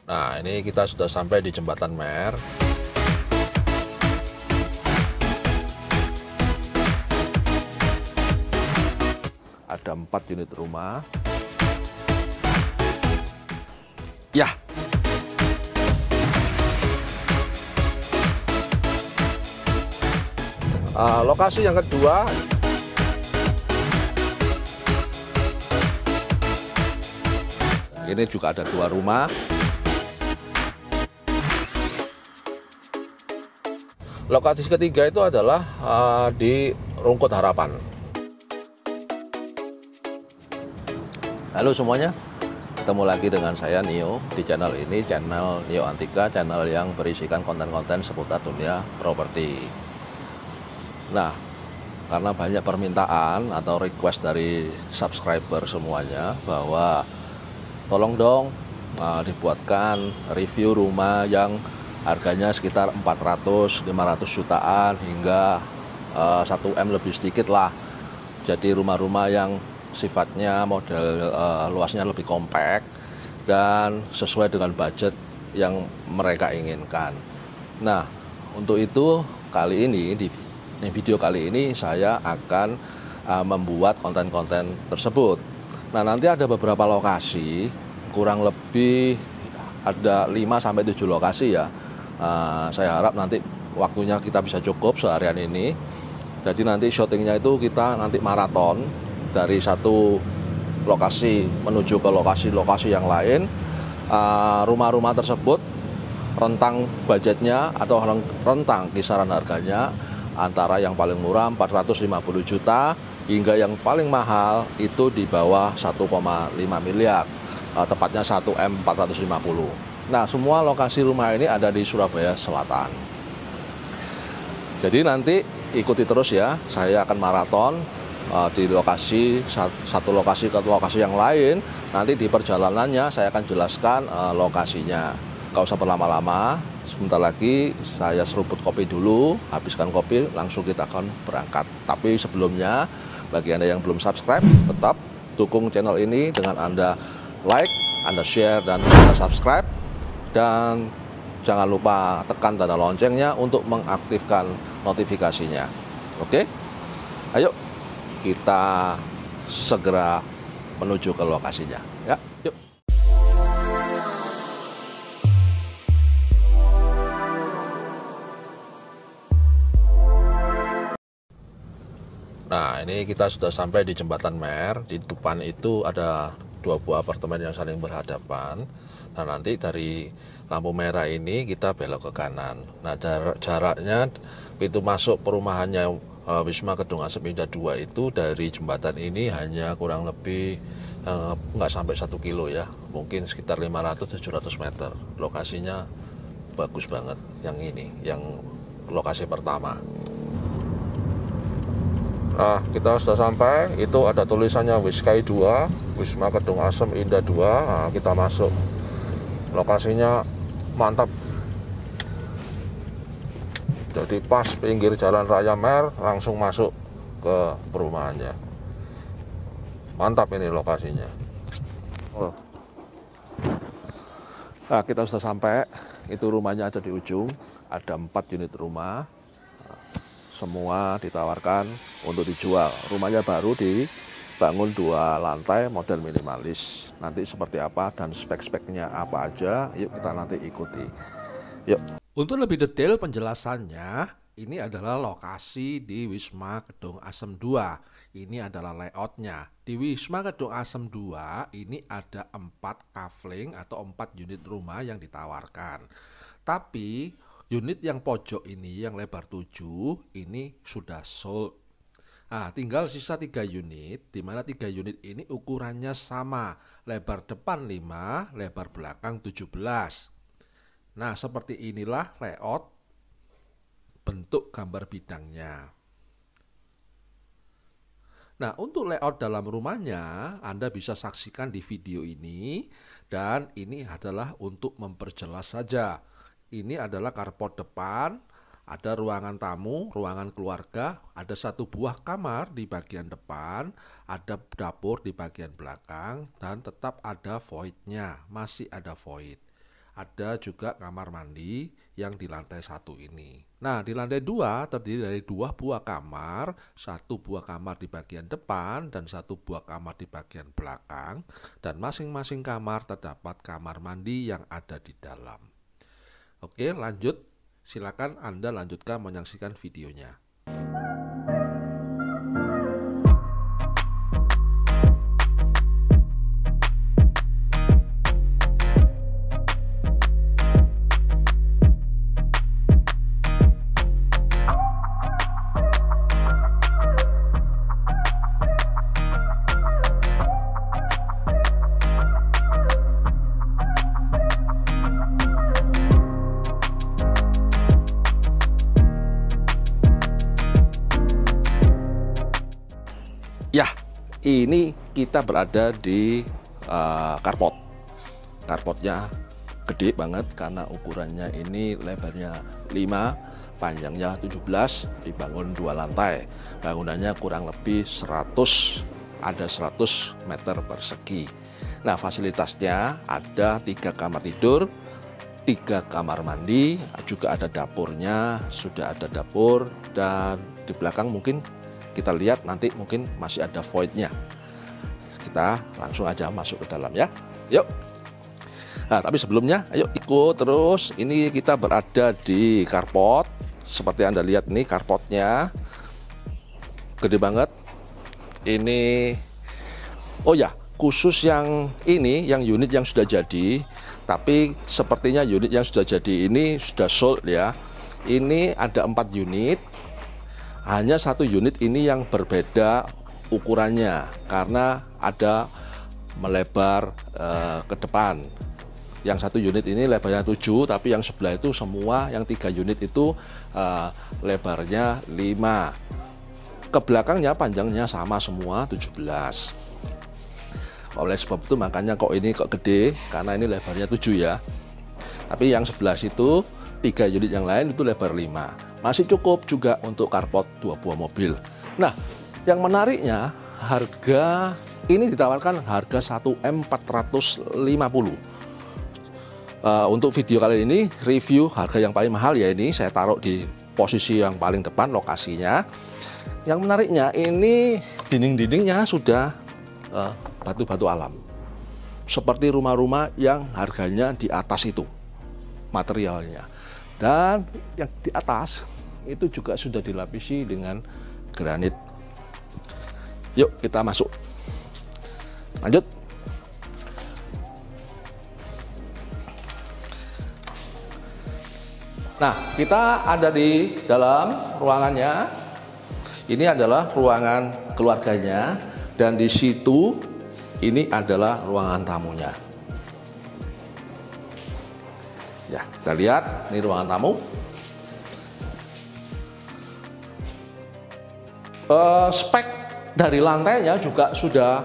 Nah, ini kita sudah sampai di Jembatan Mer. Ada 4 unit rumah. Ya. Lokasi yang kedua, ini juga ada 2 rumah. Lokasi ketiga itu adalah di Rungkut Harapan. Halo semuanya, ketemu lagi dengan saya Nio di channel ini, channel Nio Antika, channel yang berisikan konten-konten seputar dunia properti. Nah, karena banyak permintaan atau request dari subscriber semuanya bahwa tolong dong dibuatkan review rumah yang harganya sekitar 400-500 jutaan hingga 1M lebih sedikit lah. Jadi rumah-rumah yang sifatnya model luasnya lebih kompak dan sesuai dengan budget yang mereka inginkan. Nah, untuk itu kali ini di video kali ini saya akan membuat konten-konten tersebut. Nah, nanti ada beberapa lokasi, kurang lebih ada 5-7 lokasi ya. Saya harap nanti waktunya kita bisa cukup seharian ini. Jadi nanti syutingnya itu kita nanti maraton dari satu lokasi menuju ke lokasi-lokasi yang lain. Rumah-rumah tersebut rentang budgetnya atau rentang kisaran harganya antara yang paling murah 450 juta hingga yang paling mahal itu di bawah 1,5 miliar, tepatnya 1M 450. Nah, semua lokasi rumah ini ada di Surabaya Selatan. Jadi nanti ikuti terus ya, saya akan maraton di lokasi satu lokasi ke lokasi yang lain. Nanti di perjalanannya saya akan jelaskan lokasinya. Gak usah berlama-lama, sebentar lagi saya seruput kopi dulu, habiskan kopi langsung kita akan berangkat. Tapi sebelumnya bagi Anda yang belum subscribe, tetap dukung channel ini dengan Anda like, Anda share, dan Anda subscribe. Dan jangan lupa tekan tanda loncengnya untuk mengaktifkan notifikasinya. Oke? Ayo kita segera menuju ke lokasinya ya. Yuk. Nah, ini kita sudah sampai di Jembatan Mer. Di depan itu ada 2 buah apartemen yang saling berhadapan. Nah, nanti dari lampu merah ini kita belok ke kanan. Nah, jaraknya pintu masuk perumahannya Wisma Kedung Asem Indah 2 itu dari jembatan ini hanya kurang lebih nggak sampai 1 kilo ya. Mungkin sekitar 500-700 meter. Lokasinya bagus banget yang ini, yang lokasi pertama. Nah, kita sudah sampai, itu ada tulisannya Wiskai 2, Wisma Kedung Asem Indah 2. Nah, kita masuk. Lokasinya mantap. Jadi pas pinggir Jalan Raya Mer, langsung masuk ke perumahannya. Mantap ini lokasinya. Nah, kita sudah sampai, itu rumahnya ada di ujung, ada 4 unit rumah. Semua ditawarkan untuk dijual. Rumahnya baru dibangun 2 lantai, model minimalis. Nanti seperti apa dan spek-speknya apa aja, yuk kita nanti ikuti. Yuk. Untuk lebih detail penjelasannya, ini adalah lokasi di Wisma Kedung Asem 2. Ini adalah layoutnya. Di Wisma Kedung Asem 2 ini ada 4 kafling atau 4 unit rumah yang ditawarkan. Tapi unit yang pojok ini, yang lebar 7, ini sudah sold. Nah, tinggal sisa 3 unit, di mana 3 unit ini ukurannya sama. Lebar depan 5, lebar belakang 17. Nah, seperti inilah layout bentuk gambar bidangnya. Nah, untuk layout dalam rumahnya, Anda bisa saksikan di video ini. Dan ini adalah untuk memperjelas saja. Ini adalah carport depan, ada ruangan tamu, ruangan keluarga, ada 1 buah kamar di bagian depan, ada dapur di bagian belakang, dan tetap ada void-nya, masih ada void. Ada juga kamar mandi yang di lantai 1 ini. Nah, di lantai 2 terdiri dari 2 buah kamar, 1 buah kamar di bagian depan dan 1 buah kamar di bagian belakang, dan masing-masing kamar terdapat kamar mandi yang ada di dalam. Oke, lanjut. Silakan Anda lanjutkan menyaksikan videonya. Ya, ini kita berada di carport. Carportnya gede banget karena ukurannya ini lebarnya 5, panjangnya 17, dibangun 2 lantai. Bangunannya kurang lebih 100 meter persegi. Nah, fasilitasnya ada 3 kamar tidur, 3 kamar mandi, juga ada dapurnya, sudah ada dapur, dan di belakang mungkin kita lihat nanti mungkin masih ada voidnya. Kita langsung aja masuk ke dalam ya. Yuk. Nah, tapi sebelumnya ayo ikut terus. Ini kita berada di carport. Seperti Anda lihat nih carportnya. Gede banget. Ini oh ya, khusus yang ini yang unit yang sudah jadi. Tapi sepertinya unit yang sudah jadi ini sudah sold ya. Ini ada 4 unit. Hanya 1 unit ini yang berbeda ukurannya karena ada melebar ke depan. Yang 1 unit ini lebarnya 7, tapi yang sebelah itu semua yang 3 unit itu lebarnya 5. Ke belakangnya panjangnya sama semua 17. Oleh sebab itu makanya kok ini kok gede karena ini lebarnya 7 ya. Tapi yang sebelah situ 3 unit yang lain itu lebar 5. Masih cukup juga untuk carport 2 buah mobil. Nah, yang menariknya harga ini ditawarkan harga 1M450. Untuk video kali ini review harga yang paling mahal ya, ini saya taruh di posisi yang paling depan lokasinya. Yang menariknya ini dinding-dindingnya sudah batu-batu alam. Seperti rumah-rumah yang harganya di atas itu materialnya. Dan yang di atas itu juga sudah dilapisi dengan granit. Yuk kita masuk. Lanjut. Nah, kita ada di dalam ruangannya. Ini adalah ruangan keluarganya dan di situ ini adalah ruangan tamunya. Ya, kita lihat ini ruangan tamu. Spek dari lantainya juga sudah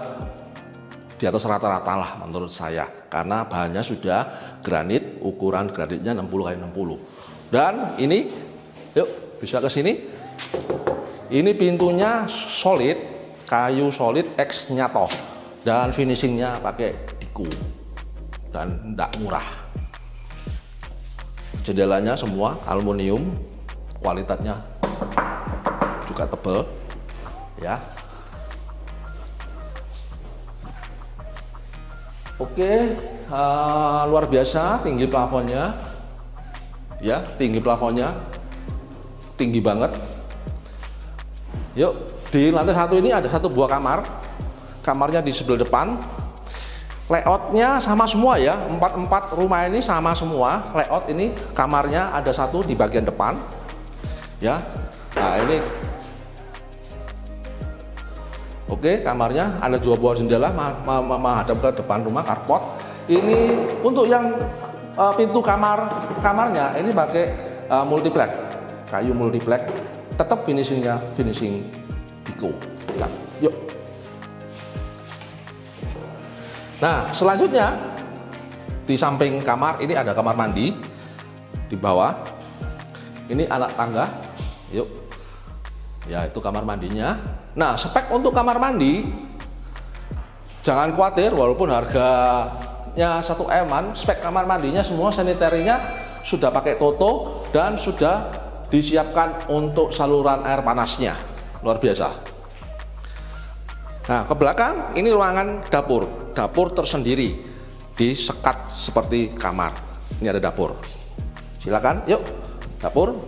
di atas rata-rata lah menurut saya, karena bahannya sudah granit, ukuran granitnya 60x60. Dan ini, yuk bisa ke sini. Ini pintunya solid, kayu solid X nyato, dan finishingnya pakai diku dan tidak murah. Jendelanya semua aluminium, kualitasnya juga tebal ya. Oke, luar biasa tinggi plafonnya ya, tinggi plafonnya tinggi banget. Yuk, di lantai 1 ini ada 1 buah kamar, kamarnya di sebelah depan. Layoutnya sama semua ya, 4 rumah ini sama semua. Layout ini kamarnya ada 1 di bagian depan ya. Nah ini oke, kamarnya ada 2 buah jendela menghadap ke depan rumah, carport. Ini untuk yang pintu kamarnya ini pakai multiplex, kayu multiplex, tetap finishingnya finishing Dico. Nah, yuk. Nah, selanjutnya di samping kamar ini ada kamar mandi di bawah. Ini anak tangga. Yuk. Ya, itu kamar mandinya. Nah, spek untuk kamar mandi jangan khawatir, walaupun harga kamarnya 1M-an, spek kamar mandinya semua sanitarinya sudah pakai Toto dan sudah disiapkan untuk saluran air panasnya. Luar biasa. Nah, ke belakang ini ruangan dapur. Dapur tersendiri, disekat seperti kamar. Ini ada dapur. Silakan, yuk, dapur.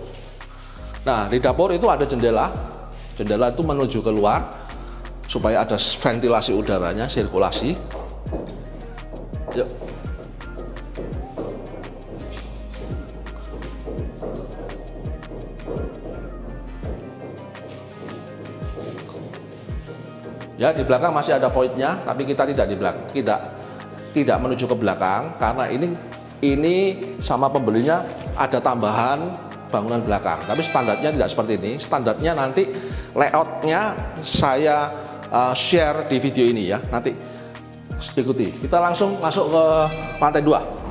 Nah, di dapur itu ada jendela. Jendela itu menuju keluar supaya ada ventilasi udaranya, sirkulasi. Yuk. Ya, di belakang masih ada voidnya, tapi kita tidak di belakang, tidak menuju ke belakang karena ini sama pembelinya ada tambahan bangunan belakang. Tapi standarnya tidak seperti ini. Standarnya nanti layoutnya saya share di video ini ya. Nanti ikuti. Kita langsung masuk ke lantai 2.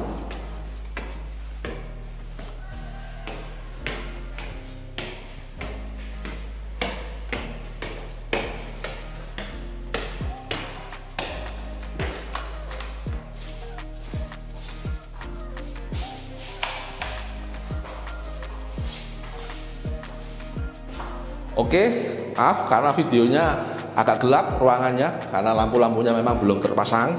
Oke, maaf karena videonya agak gelap ruangannya karena lampu-lampunya memang belum terpasang.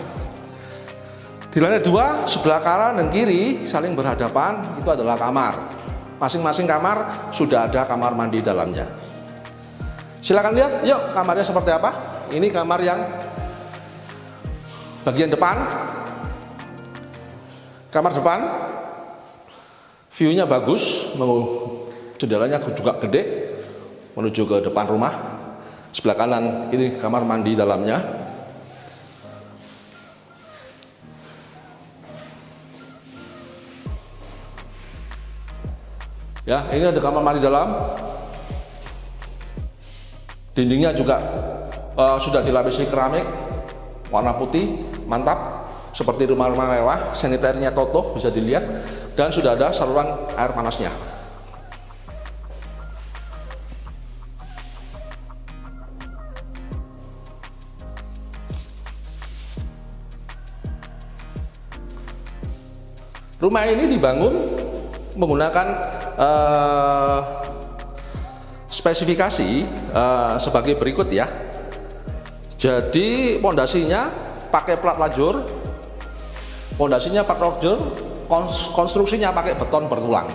Di lantai 2 sebelah kanan dan kiri saling berhadapan itu adalah kamar. Masing-masing kamar sudah ada kamar mandi dalamnya. Silakan lihat, yuk kamarnya seperti apa. Ini kamar yang bagian depan. Kamar depan, view-nya bagus, jendelanya juga gede. Menuju ke depan rumah. Sebelah kanan ini kamar mandi dalamnya. Ya, ini ada kamar mandi dalam. Dindingnya juga sudah dilapisi keramik warna putih, mantap. Seperti rumah-rumah mewah, sanitarinya Toto bisa dilihat dan sudah ada saluran air panasnya. Rumah ini dibangun menggunakan spesifikasi sebagai berikut ya. Jadi pondasinya pakai plat lajur, konstruksinya pakai beton bertulang.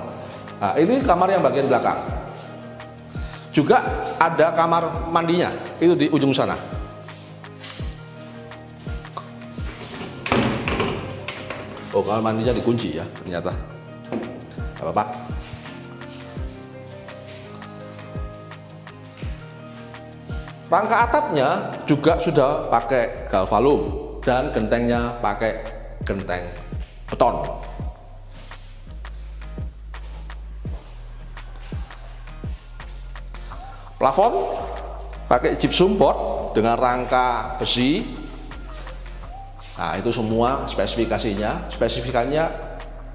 Nah, ini kamar yang bagian belakang. Juga ada kamar mandinya, itu di ujung sana. Oh, kamar mandinya dikunci ya ternyata. Gak apa-apa. Rangka atapnya juga sudah pakai galvalum dan gentengnya pakai genteng beton. Plafon pakai gypsum board dengan rangka besi. Nah, itu semua spesifikasinya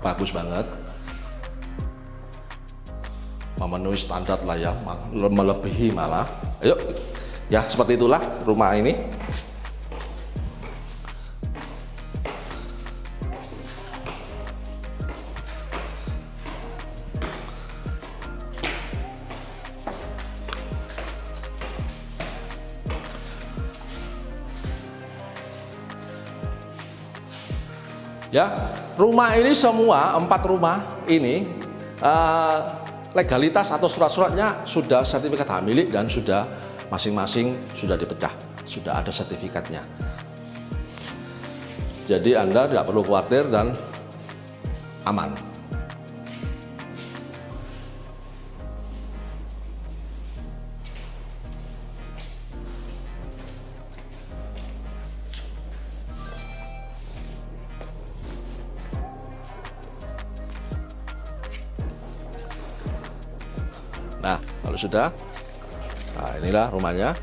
bagus banget, memenuhi standar lah ya, melebihi malah. Ayo, ya seperti itulah rumah ini. Ya, rumah ini semua 4 rumah ini legalitas atau surat-suratnya sudah sertifikat hak milik dan sudah masing-masing sudah dipecah, sudah ada sertifikatnya. Jadi Anda tidak perlu khawatir dan aman. Nah, kalau sudah, nah inilah rumahnya.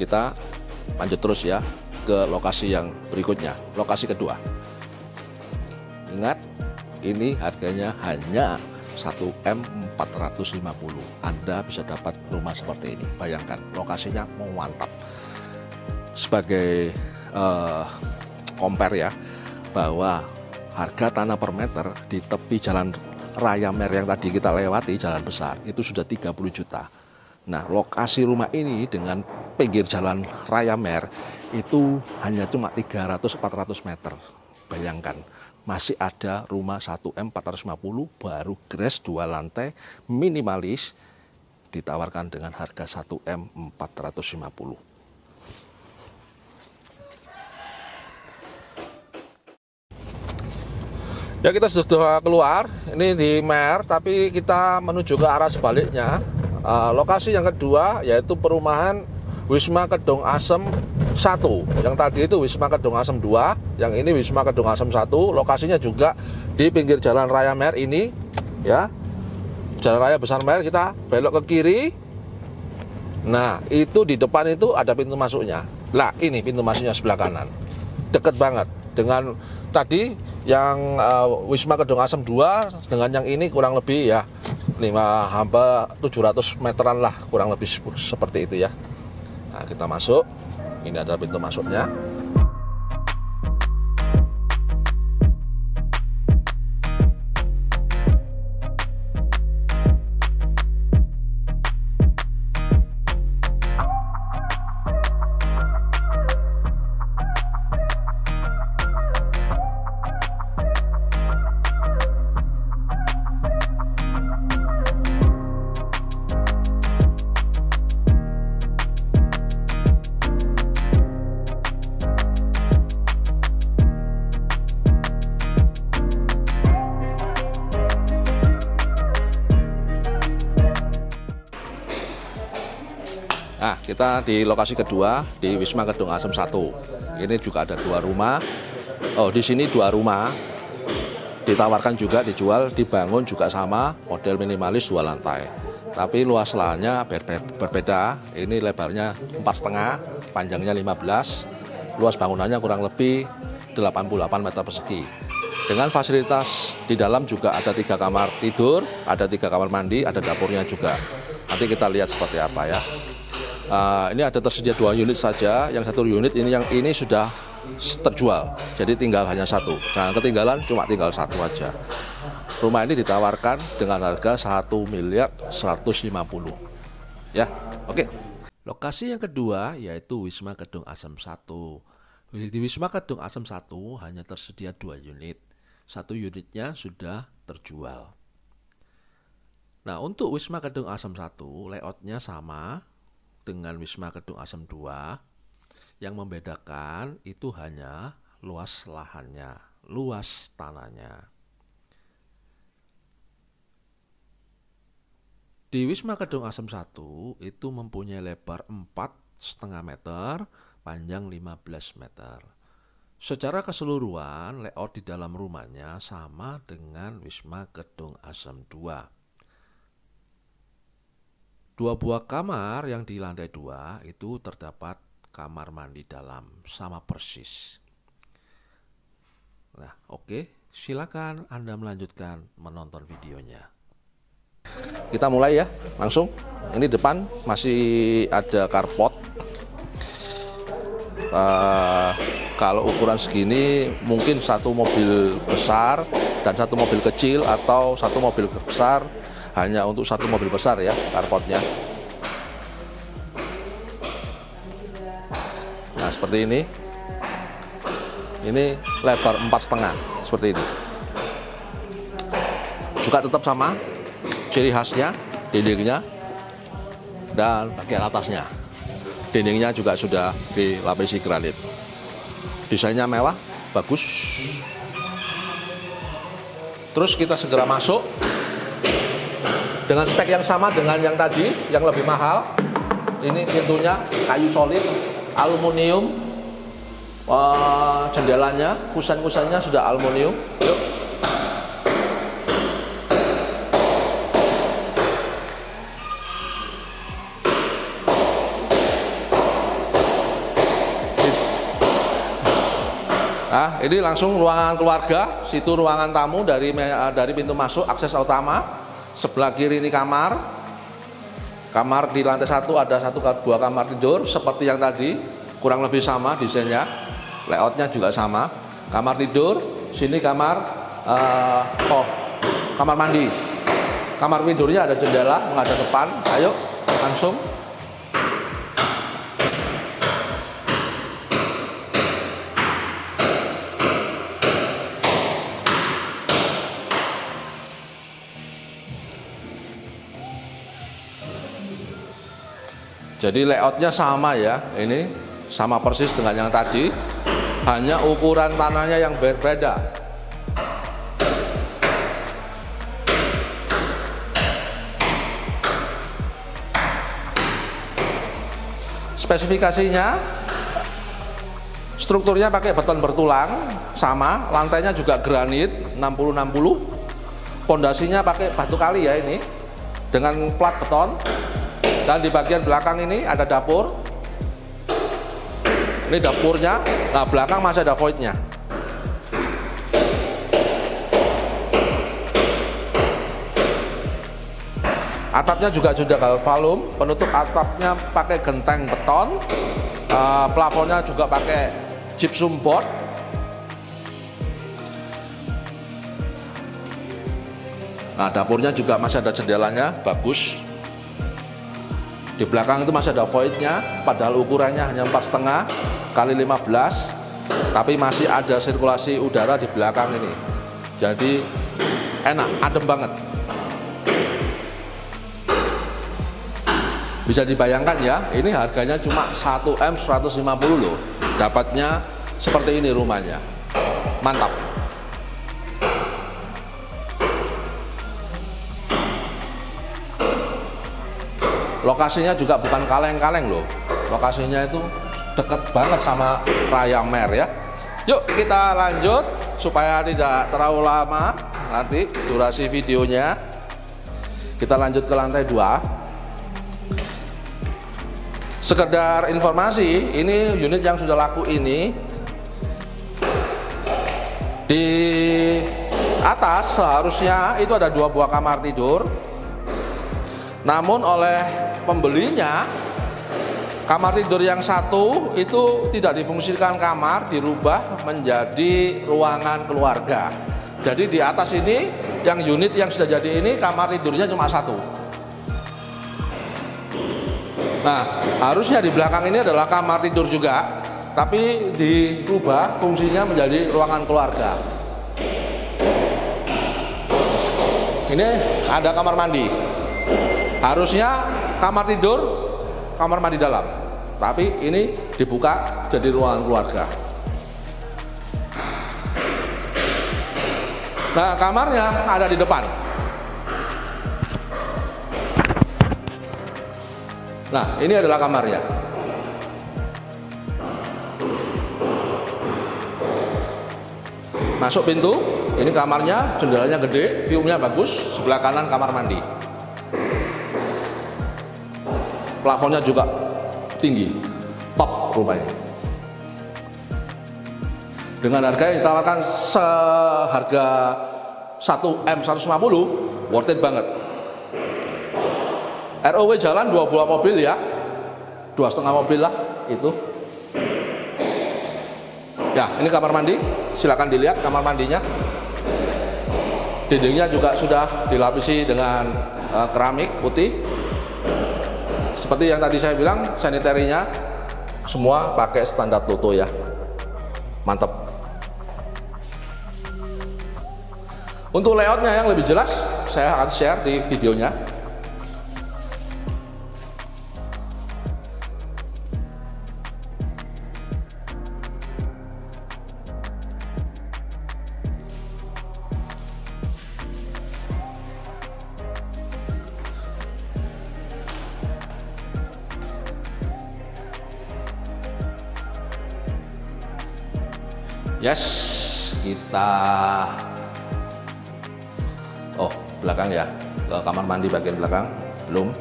Kita lanjut terus ya ke lokasi yang berikutnya, lokasi kedua. Ingat, ini harganya hanya 1M450. Anda bisa dapat rumah seperti ini. Bayangkan, lokasinya mantap. Sebagai compare ya, bahwa harga tanah per meter di tepi jalan raya Mer yang tadi kita lewati, jalan besar, itu sudah 30 juta. Nah, lokasi rumah ini dengan pinggir jalan raya Mer itu hanya cuma 300-400 meter. Bayangkan, masih ada rumah 1M 450 baru gres 2 lantai minimalis ditawarkan dengan harga 1M 450. Ya, kita sudah keluar, ini di Mer, tapi kita menuju ke arah sebaliknya. Lokasi yang kedua yaitu perumahan Wisma Kedung Asem 1. Yang tadi itu Wisma Kedung Asem 2, yang ini Wisma Kedung Asem 1. Lokasinya juga di pinggir jalan raya Mer ini, ya. Jalan raya besar Mer, kita belok ke kiri. Nah, itu di depan itu ada pintu masuknya. Lah, ini pintu masuknya sebelah kanan. Deket banget dengan tadi yang Wisma Kedung Asem 2 dengan yang ini kurang lebih ya 700 meteran lah, kurang lebih seperti itu ya. Nah, kita masuk. Ini adalah pintu masuknya. Nah, kita di lokasi kedua di Wisma Kedung Asem 1. Ini juga ada 2 rumah. Oh, di sini 2 rumah ditawarkan juga dijual, dibangun juga sama, model minimalis 2 lantai. Tapi luas lahannya berbeda. Ini lebarnya 4,5, panjangnya 15. Luas bangunannya kurang lebih 88 meter persegi. Dengan fasilitas di dalam juga ada 3 kamar tidur, ada 3 kamar mandi, ada dapurnya juga. Nanti kita lihat seperti apa ya. Ini ada tersedia 2 unit saja. Yang 1 unit yang ini sudah terjual, jadi tinggal hanya 1. Jangan ketinggalan, cuma tinggal 1 aja. Rumah ini ditawarkan dengan harga 1.150.000. Ya, oke. Lokasi yang kedua yaitu Wisma Kedung Asem 1. Di Wisma Kedung Asem 1 hanya tersedia 2 unit. 1 unitnya sudah terjual. Nah, untuk Wisma Kedung Asem 1 layoutnya sama dengan Wisma Kedung Asem 2. Yang membedakan itu hanya luas lahannya, luas tanahnya. Di Wisma Kedung Asem 1 itu mempunyai lebar 4,5 meter, panjang 15 meter. Secara keseluruhan layout di dalam rumahnya sama dengan Wisma Kedung Asem 2. 2 buah kamar yang di lantai 2 itu terdapat kamar mandi dalam, sama persis. Nah, oke, silakan Anda melanjutkan menonton videonya. Kita mulai ya, langsung. Ini depan masih ada carport. Kalau ukuran segini mungkin 1 mobil besar dan 1 mobil kecil, atau 1 mobil besar hanya untuk 1 mobil besar ya, carportnya. Nah, seperti ini. Ini lebar 4,5 seperti ini. Juga tetap sama ciri khasnya, dindingnya dan bagian atasnya. Dindingnya juga sudah dilapisi granit. Desainnya mewah, bagus. Terus kita segera masuk dengan spek yang sama dengan yang tadi, yang lebih mahal. Ini pintunya kayu solid, aluminium. Jendelanya, kusen-kusennya sudah aluminium. Yuk. Nah, ini langsung ruangan keluarga. Situ ruangan tamu dari pintu masuk akses utama. Sebelah kiri ini kamar. Kamar di lantai 1 ada 1 buah kamar tidur seperti yang tadi, kurang lebih sama desainnya, layoutnya juga sama. kamar tidur, sini kamar kamar mandi. Kamar tidurnya ada jendela menghadap depan. Ayo langsung. Jadi layoutnya sama ya, ini sama persis dengan yang tadi, hanya ukuran tanahnya yang berbeda. Spesifikasinya, strukturnya pakai beton bertulang, sama, lantainya juga granit 60-60, pondasinya pakai batu kali ya ini, dengan plat beton. Dan di bagian belakang ini ada dapur. Ini dapurnya. Nah, belakang masih ada voidnya. Atapnya juga sudah galvalum. Penutup atapnya pakai genteng beton. Plafonnya juga pakai gypsum board. Nah, dapurnya juga masih ada jendelanya, bagus. Di belakang itu masih ada voidnya, padahal ukurannya hanya 4,5 kali 15, tapi masih ada sirkulasi udara di belakang ini. Jadi enak, adem banget. Bisa dibayangkan ya, ini harganya cuma 1M 150 loh. Dapatnya seperti ini rumahnya. Mantap. Lokasinya juga bukan kaleng-kaleng loh. Lokasinya itu deket banget sama Raya Mer ya. Yuk kita lanjut supaya tidak terlalu lama nanti durasi videonya. Kita lanjut ke lantai 2. Sekedar informasi, ini unit yang sudah laku ini di atas seharusnya itu ada 2 buah kamar tidur. Namun oleh pembelinya, kamar tidur yang satu itu tidak difungsikan kamar, dirubah menjadi ruangan keluarga. Jadi di atas ini, yang unit yang sudah jadi ini, kamar tidurnya cuma 1. Nah, harusnya di belakang ini adalah kamar tidur juga, tapi dirubah fungsinya menjadi ruangan keluarga. Ini ada kamar mandi. Harusnya kamar tidur, kamar mandi dalam, tapi ini dibuka jadi ruangan keluarga. Nah, kamarnya ada di depan. Nah, ini adalah kamarnya. Masuk pintu, ini kamarnya, jendelanya gede, view-nya bagus, sebelah kanan kamar mandi. Plafonnya juga tinggi, top rumahnya. Dengan harga yang ditawarkan seharga 1M 150, worth it banget. ROW jalan 2 buah mobil ya, 2,5 mobil lah itu. Ya, ini kamar mandi, silakan dilihat kamar mandinya. Dindingnya juga sudah dilapisi dengan keramik putih. Seperti yang tadi saya bilang, sanitarinya semua pakai standar Toto ya. Mantap. Untuk layoutnya yang lebih jelas, saya akan share di videonya. Yes, kita belakang ya, ke kamar mandi bagian belakang belum,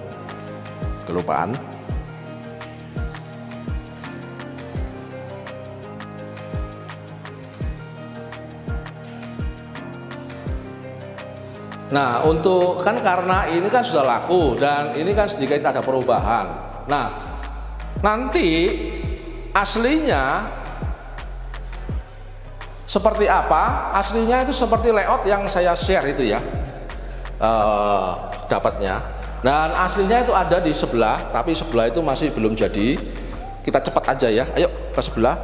kelupaan. Nah, untuk kan karena ini kan sudah laku dan ini kan sedikit ada perubahan. Nah, nanti aslinya Seperti apa? Aslinya itu seperti layout yang saya share itu ya, dapatnya. Dan aslinya itu ada di sebelah, tapi sebelah itu masih belum jadi. Kita cepat aja ya, ayo ke sebelah.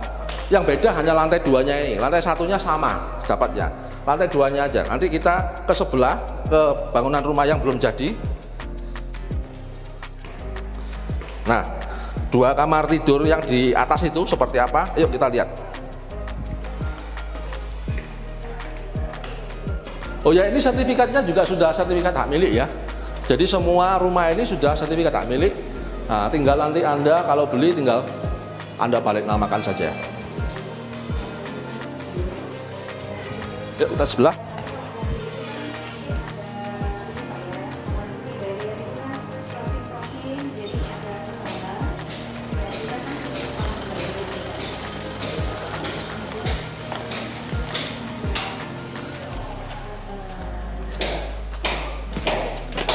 Yang beda hanya lantai 2-nya ini, lantai 1-nya sama dapatnya, lantai 2-nya aja. Nanti kita ke sebelah, ke bangunan rumah yang belum jadi. Nah, 2 kamar tidur yang di atas itu seperti apa? Yuk kita lihat. Oh ya, ini sertifikatnya juga sudah sertifikat hak milik ya. Jadi semua rumah ini sudah sertifikat hak milik. Nah, tinggal nanti Anda kalau beli tinggal Anda balik namakan saja. Yuk kita sebelah.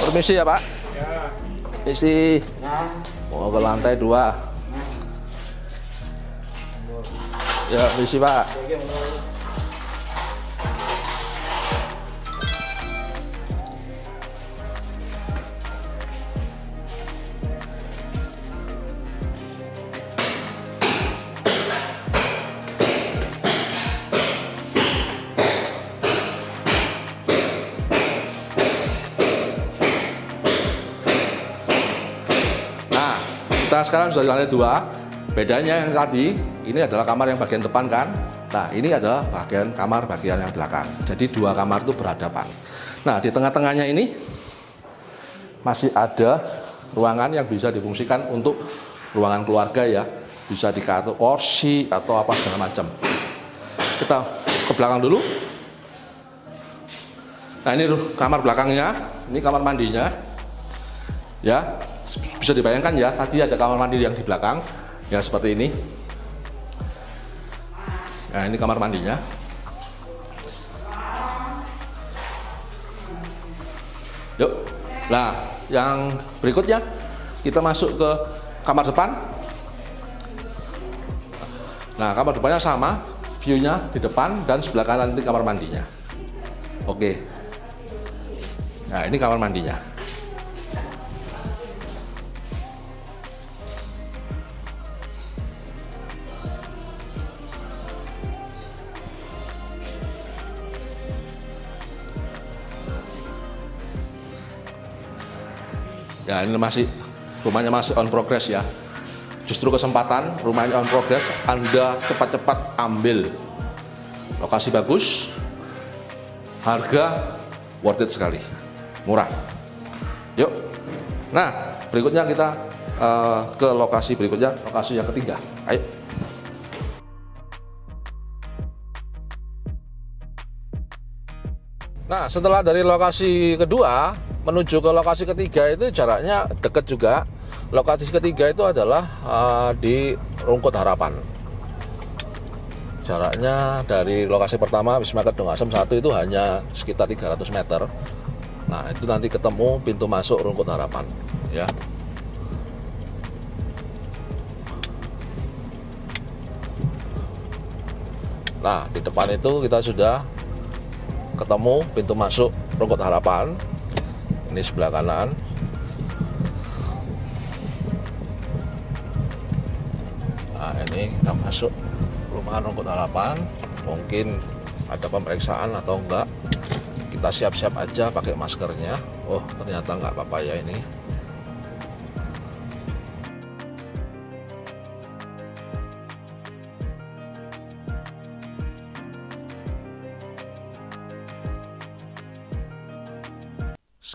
Permisi ya Pak. Ya. Permisi. Nah. Mau ke lantai 2. Ya, permisi Pak. Kita sekarang sudah di lantai 2. Bedanya yang tadi, ini adalah kamar yang bagian depan kan. Nah, ini adalah kamar bagian yang belakang. Jadi 2 kamar itu berhadapan. Nah, di tengah-tengahnya ini masih ada ruangan yang bisa difungsikan untuk ruangan keluarga ya. Bisa dikatur kursi atau apa segala macam. Kita ke belakang dulu. Nah, ini kamar belakangnya, ini kamar mandinya. Ya, bisa dibayangkan ya, tadi ada kamar mandi yang di belakang, ya seperti ini. Nah, ini kamar mandinya. Yuk, nah yang berikutnya kita masuk ke kamar depan. Nah, kamar depannya sama, view-nya di depan dan sebelah kanan ini kamar mandinya. Oke. Nah, ini kamar mandinya. Ya, ini rumahnya masih on progress ya. Justru kesempatan rumahnya on progress, Anda cepat-cepat ambil. Lokasi bagus, harga worth it sekali, murah. Yuk. Nah, berikutnya kita ke lokasi berikutnya, lokasi yang ketiga. Ayo. Nah, setelah dari lokasi kedua menuju ke lokasi ketiga itu jaraknya dekat juga. Lokasi ketiga itu adalah di Rungkut Harapan. Jaraknya dari lokasi pertama Wisma Kedung Asem 1 itu hanya sekitar 300 meter. Nah, itu nanti ketemu pintu masuk Rungkut Harapan ya. Nah, di depan itu kita sudah ketemu pintu masuk Rungkut Harapan. Ini sebelah kanan. Nah, ini kita masuk perumahan Rungkut Harapan. Mungkin ada pemeriksaan atau enggak. Kita siap-siap aja pakai maskernya. Oh, ternyata enggak apa-apa ya ini.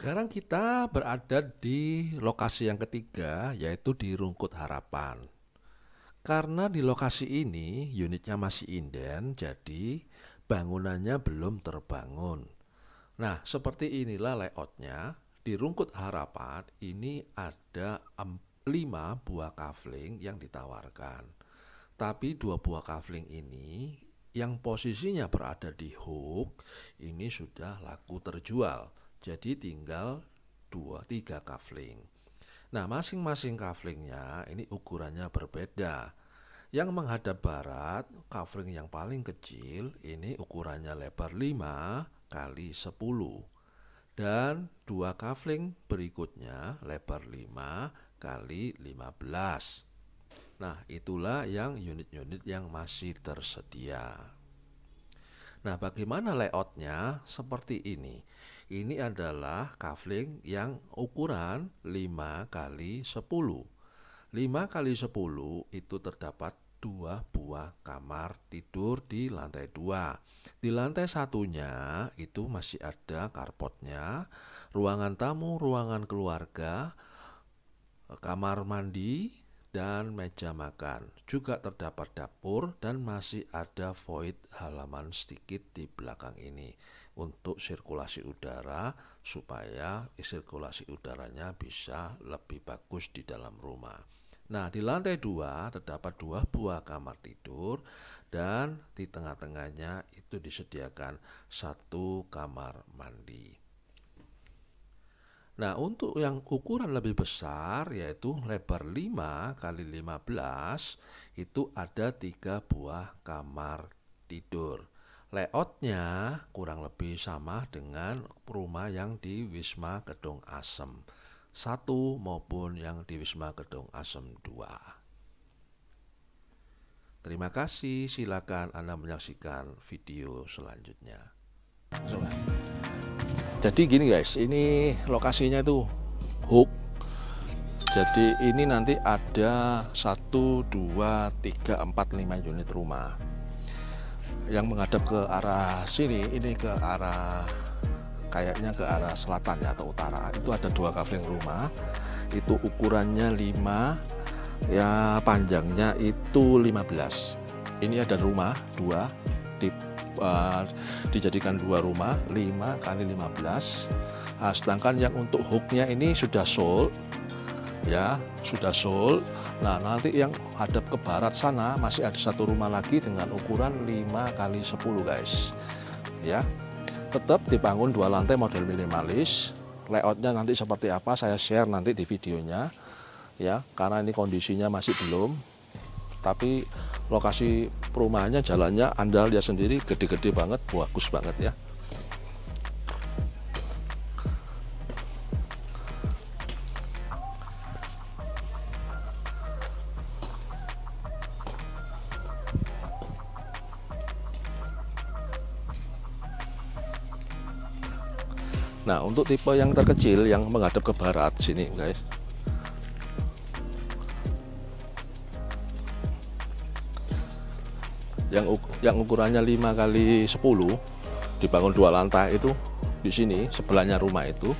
Sekarang kita berada di lokasi yang ketiga, yaitu di Rungkut Harapan. Karena di lokasi ini unitnya masih inden, jadi bangunannya belum terbangun. Nah, seperti inilah layoutnya. Di Rungkut Harapan ini ada 5 buah kafling yang ditawarkan. Tapi 2 buah kafling ini yang posisinya berada di hook ini sudah laku terjual. Jadi tinggal 2-3 kafling. Nah, masing-masing kaflingnya ini ukurannya berbeda. Yang menghadap barat, kafling yang paling kecil ini ukurannya lebar 5 kali 10. Dan dua kafling berikutnya lebar 5 kali 15. Nah, itulah yang unit-unit yang masih tersedia. Nah, bagaimana layoutnya? Seperti ini. Ini adalah kafling yang ukuran 5 kali 10. 5 kali 10 itu terdapat 2 buah kamar tidur di lantai 2. Di lantai satunya itu masih ada carportnya, ruangan tamu, ruangan keluarga, kamar mandi, dan meja makan. Juga terdapat dapur dan masih ada void halaman sedikit di belakang ini untuk sirkulasi udara, supaya sirkulasi udaranya bisa lebih bagus di dalam rumah. Nah, di lantai 2 terdapat 2 buah kamar tidur dan di tengah-tengahnya itu disediakan 1 kamar mandi. Nah, untuk yang ukuran lebih besar yaitu lebar 5 kali 15 itu ada 3 buah kamar tidur. Layoutnya kurang lebih sama dengan rumah yang di Wisma Gedung Asem 1 maupun yang di Wisma Gedung Asem 2. Terima kasih, silakan Anda menyaksikan video selanjutnya. Jadi gini guys, ini lokasinya itu hook. Jadi ini nanti ada 1, 2, 3, 4, 5 unit rumah yang menghadap ke arah sini. Ini ke arah, kayaknya ke arah selatan ya, atau utara. Itu ada 2 kafling rumah. Itu ukurannya 5, ya panjangnya itu 15. Ini ada rumah 2 dijadikan 2 rumah 5 kali 15. Nah, sedangkan yang untuk hooknya ini sudah sold ya, sudah sold. Nah, nanti yang hadap ke barat sana masih ada 1 rumah lagi dengan ukuran 5 kali 10 guys ya. Tetap dibangun 2 lantai model minimalis. Layoutnya nanti seperti apa saya share nanti di videonya ya, karena ini kondisinya masih belum. Tapi lokasi perumahannya, jalannya Anda lihat sendiri, gede-gede banget, bagus banget ya. Nah, untuk tipe yang terkecil yang menghadap ke barat sini guys, yang ukurannya 5 kali 10 dibangun 2 lantai itu di sini sebelahnya rumah itu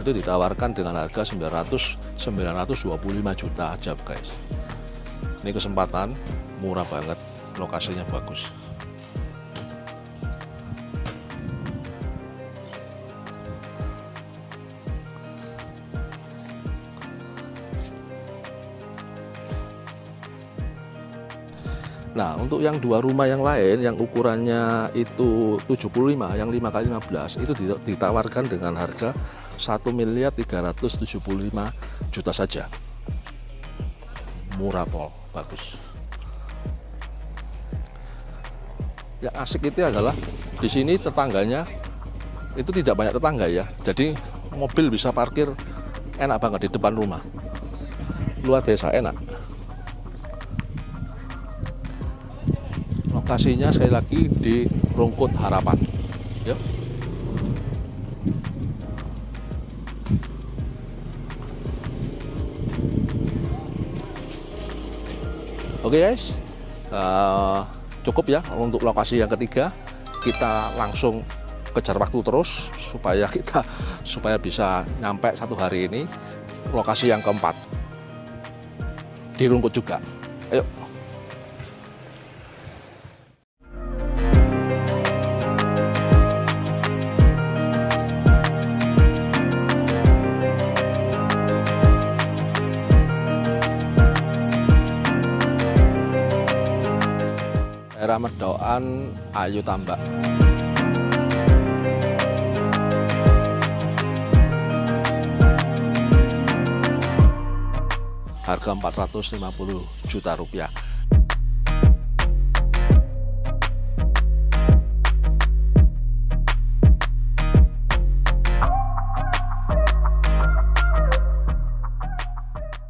ditawarkan dengan harga 925 juta aja guys. Ini kesempatan murah banget, lokasinya bagus. Nah, untuk yang 2 rumah yang lain yang ukurannya itu 75, yang 5 kali 15 itu ditawarkan dengan harga 1.375 juta saja. Murah pol, bagus. Yang asik itu adalah di sini tetangganya itu tidak banyak tetangga ya. Jadi mobil bisa parkir enak banget di depan rumah. Luar biasa enak. Lokasinya sekali lagi di Rungkut Harapan. Yuk. Oke guys, cukup ya untuk lokasi yang ketiga. Kita langsung kejar waktu terus supaya bisa nyampe 1 hari ini. Lokasi yang keempat di Rungkut juga. Ayo. Daerah Medokan, Ayu Tambak. Harga 450 juta rupiah.